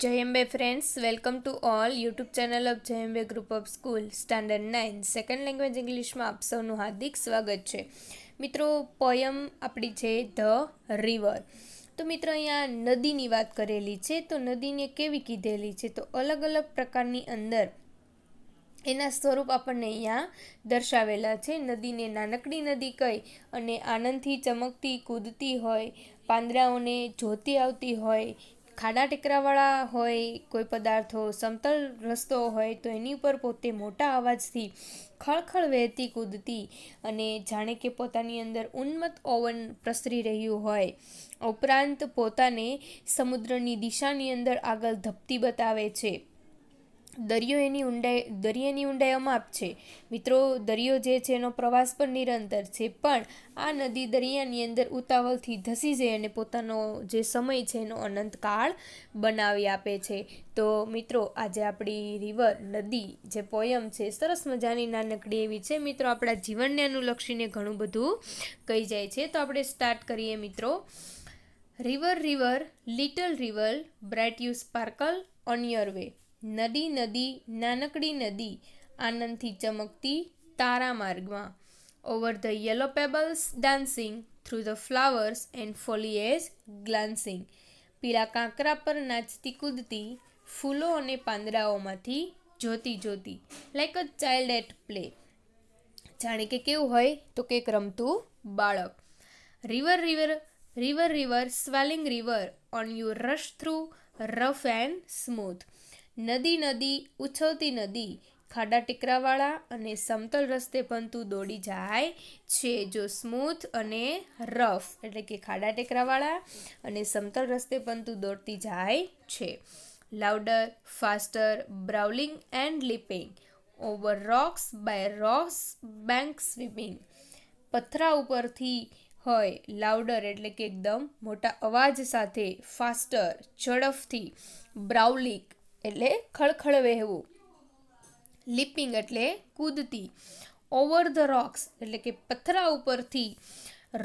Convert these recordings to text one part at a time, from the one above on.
Jayambe friends, welcome to all YouTube channel of Jayambe Group of School Standard 9 second language ઇંગ્લિશમાં આપ સૌનું હાર્દિક સ્વાગત છે. મિત્રો, પોયમ આપણી છે ધ રિવર. તો મિત્રો, અહીંયા નદીની વાત કરેલી છે. તો નદીને કેવી કીધેલી છે? તો અલગ અલગ પ્રકારની અંદર એના સ્વરૂપ આપણને અહીંયા દર્શાવેલા છે. નદીને નાનકડી નદી કહી અને આનંદથી ચમકતી કૂદતી હોય, પાંદડાઓને જોતી આવતી હોય, ખાડા ટેકરાવાળા હોય કોઈ પદાર્થો, સમતલ રસ્તો હોય તો એની ઉપર પોતે મોટા અવાજથી ખળખળ વહેતી કૂદતી અને જાણે કે પોતાની અંદર ઉન્મત્ત ઓવન પ્રસરી રહ્યું હોય. ઉપરાંત પોતાને સમુદ્રની દિશાની અંદર આગળ ધપતી બતાવે છે. દરિયાની ઊંડાઈ અમાપ છે. મિત્રો, દરિયો જે છે એનો પ્રવાસ પણ નિરંતર છે, પણ આ નદી દરિયાની અંદર ઉતાવળથી ધસી જાય અને પોતાનો જે સમય છે એનો અનંતકાળ બનાવી આપે છે. તો મિત્રો, આજે આપણી રિવર નદી જે પોયમ છે સરસ મજાની નાનકડી એવી છે. મિત્રો, આપણા જીવનને અનુલક્ષીને ઘણું બધું કહી જાય છે. તો આપણે સ્ટાર્ટ કરીએ મિત્રો. River river little river bright you sparkle on your way. નદી નદી નાનકડી નદી આનંદથી ચમકતી તારા માર્ગમાં. Over the yellow pebbles dancing through the flowers and foliage glancing. પીળા કાંકરા પર નાચતી કૂદતી, ફૂલો અને પાંદડાઓમાંથી જોતી જોતી. Like a child at play. જાણે કે કેવું હોય તો કે રમતું બાળક. River river river river swelling river on you rush through rough and smooth. નદી નદી ઉછળતી નદી ખાડા ટેકરાવાળા અને સમતલ રસ્તે પણ તું દોડી જાય છે. જો સ્મૂથ અને રફ એટલે કે ખાડા ટેકરાવાળા અને સમતલ રસ્તે પણ તું દોડતી જાય છે. Louder faster brawling and leaping over rocks by rocks bank sweeping. પથરા ઉપરથી હોય, લાઉડર એટલે કે એકદમ મોટા અવાજ સાથે, ફાસ્ટર ઝડપથી, બ્રાઉલિંગ એટલે ખળખળ વહેવું, લીપિંગ એટલે કૂદતી, ઓવર ધ રોક્સ એટલે કે પથરા ઉપરથી,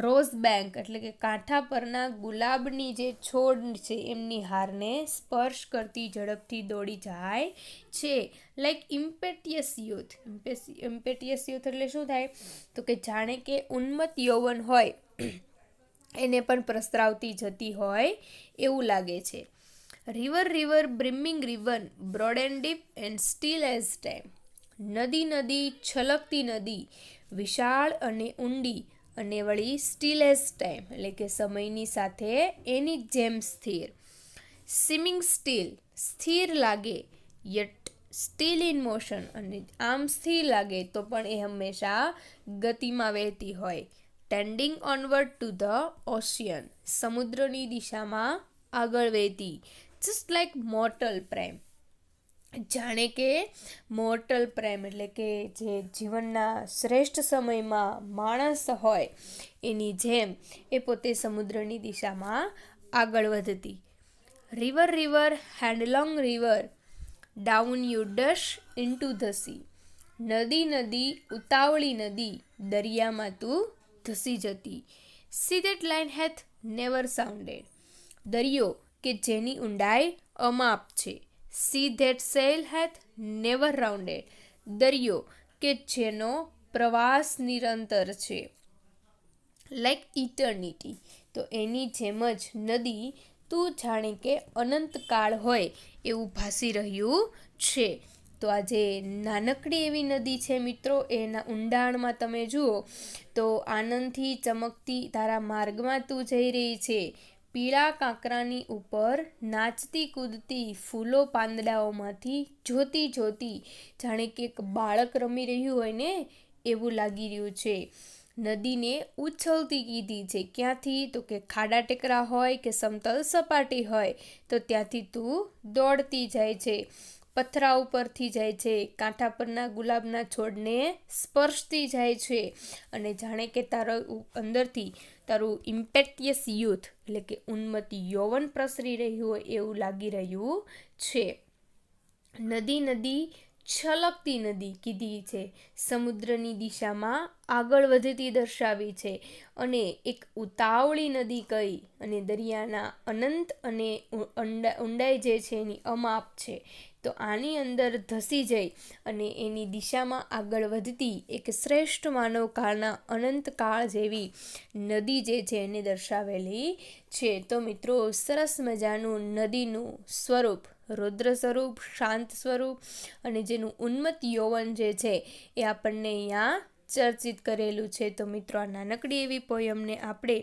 રોઝ બેંક એટલે કે કાંઠા પરના ગુલાબની જે છોડ છે એમની હારને સ્પર્શ કરતી ઝડપથી દોડી જાય છે. Like impetuous youth. Impetuous youth એટલે શું થાય? તો કે જાણે કે ઉન્મત્ત યૌવન હોય એને પણ પ્રસરાવતી જતી હોય એવું લાગે છે. River river brimming river broad and deep and still as time. નદી નદી છલકતી નદી વિશાળ અને ઊંડી અને વળી સ્ટીલ એઝ ટાઈમ એટલે કે સમયની સાથે એની જેમ સ્થિર. સિમિંગ સ્ટીલ સ્થિર લાગે, યટ સ્ટીલ ઇન મોશન અને આમ સ્થિર લાગે તો પણ એ હંમેશા ગતિમાં વહેતી હોય. Tending onward to the ocean સમુદ્રની દિશામાં આગળ વહેતી. જસ્ટ લાઈક મોર્ટલ પ્રેમ. જાણે કે મોર્ટલ પ્રેમ એટલે કે જે જીવનના શ્રેષ્ઠ સમયમાં માણસ હોય એની જેમ એ પોતે સમુદ્રની દિશામાં આગળ વધતી. River river headlong river down you dash into the sea. નદી નદી ઉતાવળી નદી દરિયામાં તું ધસી જતી. Sea that line hath never sounded. દરિયો કે જેની ઊંડાઈ અમાપ છે. Sea that sail hath never rounded. દરિયો કે જેનો પ્રવાસ નિરંતર છે. Like eternity. તો એની જેમ જ નદી તું જાણે કે અનંતકાળ હોય એવું ભાસી રહ્યું છે. તો આ જે નાનકડી એવી નદી છે મિત્રો, એના ઊંડાણમાં તમે જુઓ તો આનંદથી ચમકતી તારા માર્ગમાં તું જઈ રહી છે. પીળા કાંકરાની ઉપર નાચતી કૂદતી, ફૂલો પાંદડાઓમાંથી જોતી જોતી, જાણે કે એક બાળક રમી રહ્યું હોય ને એવું લાગી રહ્યું છે. નદીને ઉછળતી કીધી છે. ક્યાંથી? તો કે ખાડા ટેકરા હોય કે સમતલ સપાટી હોય તો ત્યાંથી તું દોડતી જાય છે. પથરા ઉપરથી જાય છે, કાંઠા પરના ગુલાબના છોડને સ્પર્શતી જાય છે અને જાણે કે તારા અંદરથી તારું ઇમ્પેટિયસ યુથ એટલે કે ઉન્મત્ત યૌવન પ્રસરી રહ્યું હોય એવું લાગી રહ્યું છે. નદી નદી છલકતી નદી કીધી છે, સમુદ્રની દિશામાં આગળ વધતી દર્શાવી છે, અને એક ઉતાવળી નદી કઈ, અને દરિયાના અનંત અને ઊંડાઈ જે છે એની અમાપ છે. તો આની અંદર ધસી જઈ અને એની દિશામાં આગળ વધતી એક શ્રેષ્ઠ માનવ કાળના અનંત કાળ જેવી નદી જે છે એને દર્શાવેલી છે. તો મિત્રો સરસ મજાનું નદીનું સ્વરૂપ, રૌદ્ર સ્વરૂપ, શાંત સ્વરૂપ અને જેનું ઉન્મત્ત યૌવન જે છે એ આપણને અહીંયા ચર્ચિત કરેલું છે. તો મિત્રો આ નાનકડી એવી પોયમને આપણે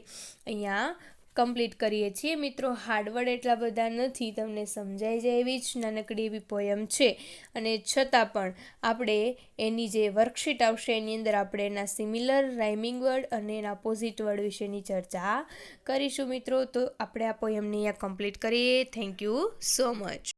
અહીંયા કમ્પ્લીટ કરીએ છીએ. મિત્રો હાર્ડવર્ડ એટલા બધા નથી, તમને સમજાઈ જાય એવી જ નાનકડી એવી પોયમ છે, અને છતાં પણ આપણે એની જે વર્કશીટ આવશે એની અંદર આપણે એના સિમિલર, રાઇમિંગ વર્ડ અને એના અપોઝિટ વર્ડ વિશેની ચર્ચા કરીશું. મિત્રો તો આપણે આ પોયમને અહીંયા કમ્પ્લીટ કરીએ. Thank you so much.